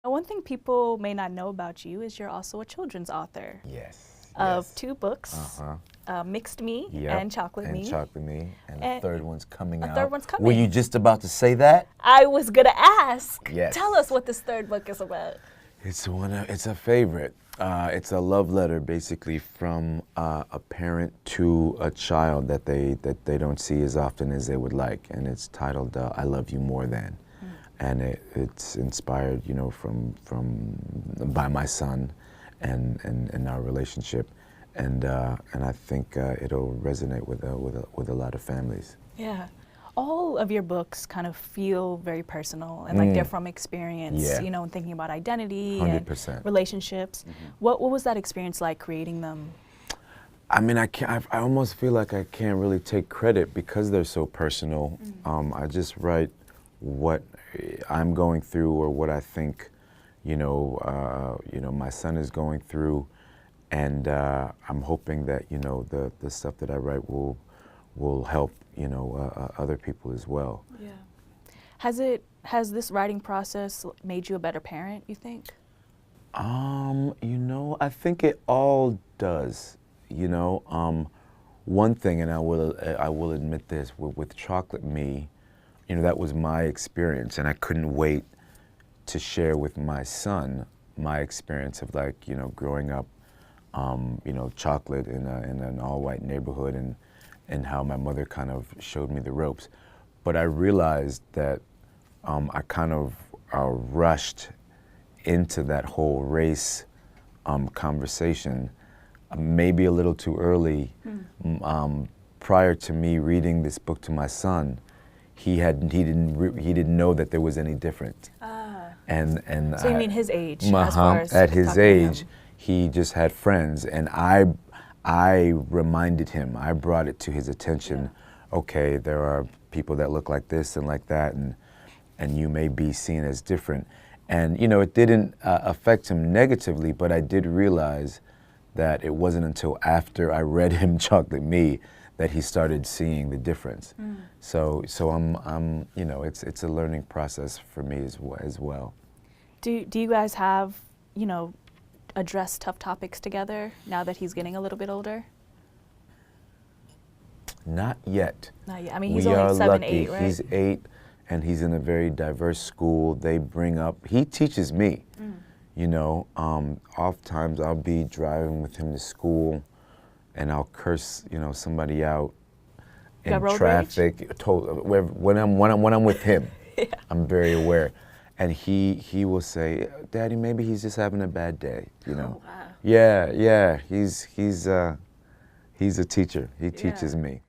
One thing people may not know about you is you're also a children's author Yes. of yes. 2 books, Mixed Me Yep. and Chocolate Me. Chocolate Me. And And a third one's coming a out. third one's coming. Were you just about to say that? I was gonna ask. Yes. Tell us what this third book is about. It's a favorite. It's a love letter, basically, from a parent to a child that they don't see as often as they would like, and it's titled "I Love You More Than," and it's inspired, by my son, and our relationship, and I think it'll resonate with a lot of families. Yeah. All of your books kind of feel very personal and like they're from experience, Yeah. and thinking about identity 100%. and relationships. What was that experience like creating them? I mean, I almost feel like I can't really take credit because they're so personal. I just write what I'm going through or what I think, my son is going through, and I'm hoping that the stuff that I write will help other people as well. Yeah. Has this writing process made you a better parent, you think? I think it all does. One thing, and I will admit this, with Chocolate Me, that was my experience, and I couldn't wait to share with my son my experience of growing up, chocolate in an all-white neighborhood, and how my mother kind of showed me the ropes. But I realized that I kind of rushed into that whole race conversation maybe a little too early. Prior to me reading this book to my son, he didn't know that there was any difference. And So you mean his age? As far as at his talking to age, him. he just had friends, and I reminded him. I brought it to his attention. Okay, there are people that look like this and like that, and you may be seen as different. And it didn't affect him negatively, but I did realize that it wasn't until after I read him Chocolate Me that he started seeing the difference. So I'm it's a learning process for me as well. Do you guys have, address tough topics together now that he's getting a little bit older? Not yet. Not yet. I mean, he's We only are 7, lucky. 8, right? He's 8, and he's in a very diverse school. He teaches me. Oftentimes I'll be driving with him to school, and I'll curse, somebody out You got in road traffic. When I'm with him, I'm very aware, and he will say, "Daddy, maybe he's just having a bad day." Oh, wow. Yeah. He's a teacher. He teaches me.